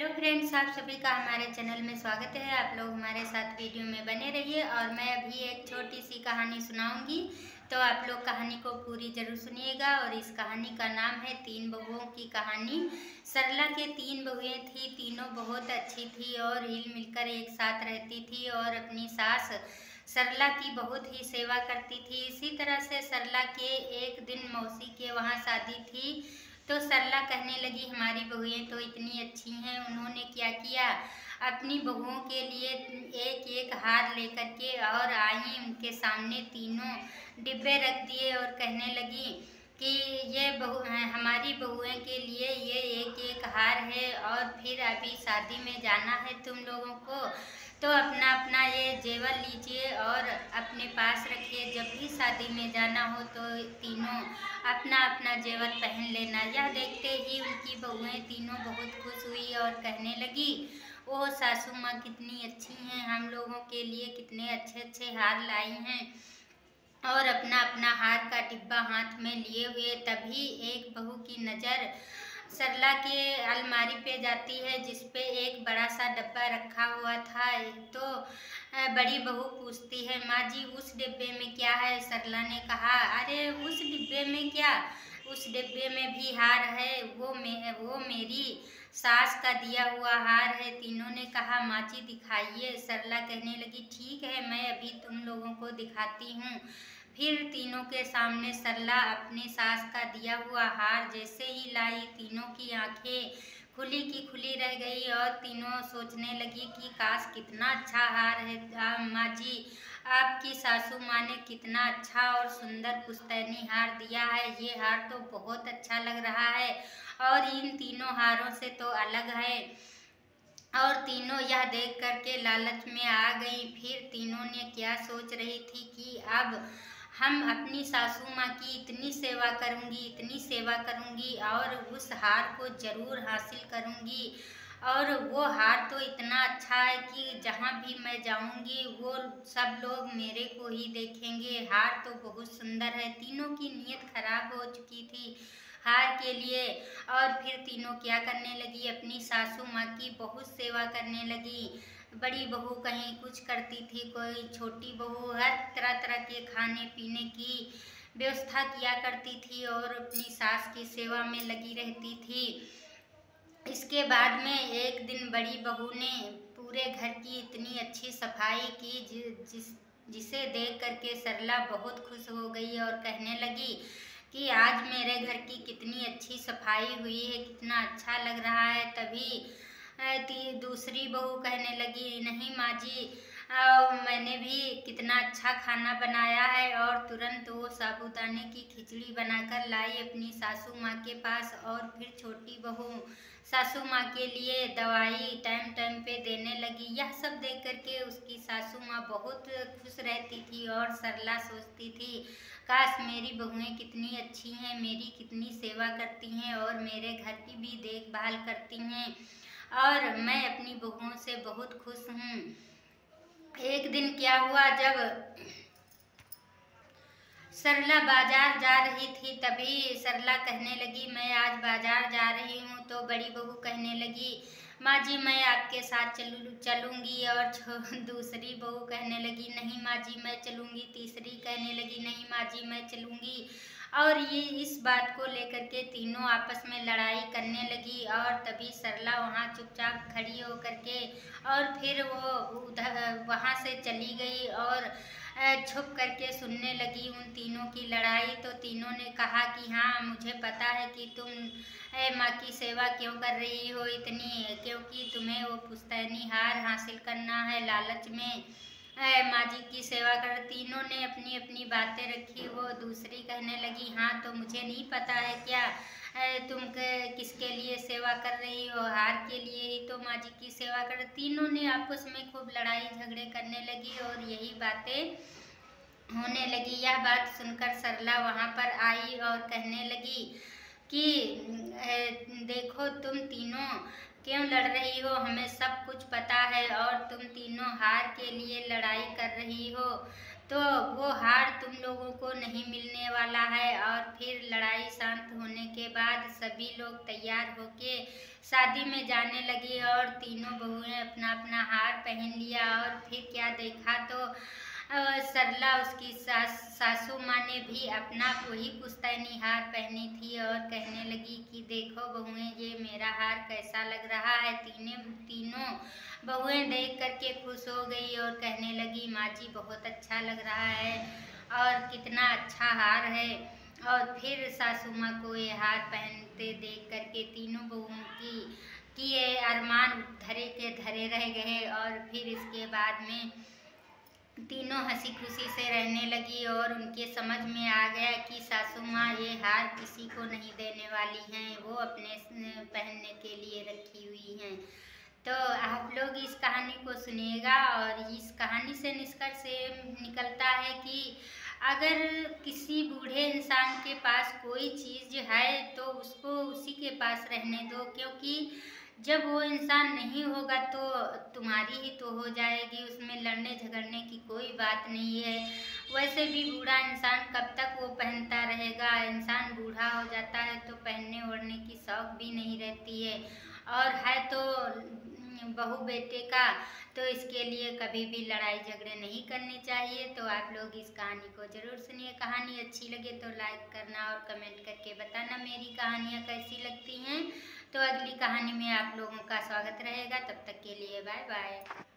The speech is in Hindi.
हेलो फ्रेंड्स, आप सभी का हमारे चैनल में स्वागत है। आप लोग हमारे साथ वीडियो में बने रहिए और मैं अभी एक छोटी सी कहानी सुनाऊंगी, तो आप लोग कहानी को पूरी जरूर सुनिएगा। और इस कहानी का नाम है तीन बहुओं की कहानी। सरला के तीन बहुएं थी, तीनों बहुत अच्छी थी और हिल मिलकर एक साथ रहती थी और अपनी सास सरला की बहुत ही सेवा करती थी। इसी तरह से सरला के एक दिन मौसी के वहाँ शादी थी, तो सरला कहने लगी हमारी बहुएं तो इतनी अच्छी हैं। उन्होंने क्या किया, अपनी बहुओं के लिए एक एक हार लेकर के और आई, उनके सामने तीनों डिब्बे रख दिए और कहने लगी कि ये हमारी बहुएं के लिए ये एक एक हार है और फिर अभी शादी में जाना है तुम लोगों को, तो अपना अपना ये जेवर लीजिए और अपने पास रखिए। जब भी शादी में जाना हो तो तीनों अपना अपना जेवर पहन लेना। यह देखते ही उनकी बहुएं तीनों बहुत खुश हुई और कहने लगी, ओह सासू माँ कितनी अच्छी हैं, हम लोगों के लिए कितने अच्छे अच्छे हार लाई हैं। और अपना अपना हार का डिब्बा हाथ में लिए हुए तभी एक बहू की नज़र सरला के अलमारी पे जाती है, जिसपे एक बड़ा सा डब्बा रखा हुआ था। तो बड़ी बहू पूछती है, माँ जी उस डिब्बे में क्या है? सरला ने कहा, अरे उस डिब्बे में क्या, उस डिब्बे में भी हार है, वो मेरी सास का दिया हुआ हार है। तीनों ने कहा, माँ जी दिखाइए। सरला कहने लगी, ठीक है मैं अभी तुम लोगों को दिखाती हूँ। फिर तीनों के सामने सरला अपनी सास का दिया हुआ हार जैसे ही लाई, तीनों की आंखें खुली की खुली रह गई और तीनों सोचने लगी कि काश कितना अच्छा हार है। माँ जी, आपकी सासू माँ ने कितना अच्छा और सुंदर पुश्तैनी हार दिया है, ये हार तो बहुत अच्छा लग रहा है और इन तीनों हारों से तो अलग है। और तीनों यह देख करके लालच में आ गई। फिर तीनों ने क्या सोच रही थी कि अब हम अपनी सासू माँ की इतनी सेवा करूँगी, इतनी सेवा करूँगी और उस हार को ज़रूर हासिल करूँगी। और वो हार तो इतना अच्छा है कि जहाँ भी मैं जाऊँगी वो सब लोग मेरे को ही देखेंगे। हार तो बहुत सुंदर है। तीनों की नीयत खराब हो चुकी थी हार के लिए। और फिर तीनों क्या करने लगी, अपनी सासू माँ की बहुत सेवा करने लगी। बड़ी बहू कहीं कुछ करती थी, कोई छोटी बहू हर तरह तरह के खाने पीने की व्यवस्था किया करती थी और अपनी सास की सेवा में लगी रहती थी। इसके बाद में एक दिन बड़ी बहू ने पूरे घर की इतनी अच्छी सफाई की जिसे देख करके सरला बहुत खुश हो गई और कहने लगी कि आज मेरे घर की कितनी अच्छी सफाई हुई है, कितना अच्छा लग रहा है। तभी दूसरी बहू कहने लगी, नहीं माँ जी, मैंने भी कितना अच्छा खाना बनाया है। और तुरंत वो साबूदाने की खिचड़ी बनाकर लाई अपनी सासू माँ के पास। और फिर छोटी बहू सासू माँ के लिए दवाई टाइम टाइम पे देने लगी। यह सब देख करके उसकी सासू माँ बहुत खुश रहती थी और सरला सोचती थी, काश मेरी बहुएं कितनी अच्छी हैं, मेरी कितनी सेवा करती हैं और मेरे घर की भी देखभाल करती हैं और मैं अपनी बहुओं से बहुत खुश हूँ। एक दिन क्या हुआ, जब सरला बाजार जा रही थी तभी सरला कहने लगी, मैं आज बाजार जा रही हूँ। तो बड़ी बहू कहने लगी, माँ जी मैं आपके साथ चलूँगी। और दूसरी बहू कहने लगी, नहीं माँ जी मैं चलूँगी। तीसरी कहने लगी, नहीं माँ जी मैं चलूँगी। और ये इस बात को लेकर के तीनों आपस में लड़ाई करने लगी। और तभी सरला वहाँ चुपचाप खड़ी होकर के और फिर वो उधर वहाँ से चली गई और छुप करके सुनने लगी उन तीनों की लड़ाई। तो तीनों ने कहा कि हाँ मुझे पता है कि तुम माँ की सेवा क्यों कर रही हो इतनी, क्योंकि तुम्हें वो पुश्तैनी हार हासिल करना है। लालच में माँ जी की सेवा कर। तीनों ने अपनी अपनी बातें रखी। वो दूसरी कहने लगी, हाँ तो मुझे नहीं पता है क्या, तुम किसके लिए सेवा कर रही हो, हार के लिए ही तो माँ जी की सेवा कर। तीनों ने आपस में खूब लड़ाई झगड़े करने लगी और यही बातें होने लगी। यह बात सुनकर सरला वहाँ पर आई और कहने लगी कि देखो तुम तीनों क्यों लड़ रही हो, हमें सब कुछ पता है और तुम तीनों हार के लिए लड़ाई कर रही हो, तो वो हार तुम लोगों को नहीं मिलने वाला है। और फिर लड़ाई शांत होने के बाद सभी लोग तैयार होके शादी में जाने लगी और तीनों बहुएं अपना अपना हार पहन लिया। और फिर क्या देखा तो सरला उसकी सासू माँ ने भी अपना वही पुश्तैनी हार पहनी थी और कहने लगी कि देखो बहुएं, ये मेरा हार कैसा लग रहा है। तीनों बहुएं देख करके खुश हो गई और कहने लगी माँ जी बहुत अच्छा लग रहा है और कितना अच्छा हार है। और फिर सासू माँ को ये हार पहनते देख करके तीनों बहुओं की ये अरमान धरे के धरे रह गए। और फिर इसके बाद में तीनों हंसी खुशी से रहने लगी और उनके समझ में आ गया कि सासू माँ ये हार किसी को नहीं देने वाली हैं, वो अपने पहनने के लिए रखी हुई हैं। तो आप लोग इस कहानी को सुनिएगा और इस कहानी से निष्कर्ष निकलता है कि अगर किसी बूढ़े इंसान के पास कोई चीज़ है तो उसको उसी के पास रहने दो, क्योंकि जब वो इंसान नहीं होगा तो तुम्हारी ही तो हो जाएगी, उसमें लड़ने झगड़ने की कोई बात नहीं है। वैसे भी बूढ़ा इंसान कब तक वो पहनता रहेगा, इंसान बूढ़ा हो जाता है तो पहनने ओढ़ने की शौक भी नहीं रहती है। और है तो बहू बेटे का, तो इसके लिए कभी भी लड़ाई झगड़े नहीं करने चाहिए। तो आप लोग इस कहानी को ज़रूर सुनिए। कहानी अच्छी लगे तो लाइक करना और कमेंट करके बताना मेरी कहानियाँ कैसी लगती हैं। तो अगली कहानी में आप लोगों का स्वागत रहेगा। तब तक के लिए बाय बाय।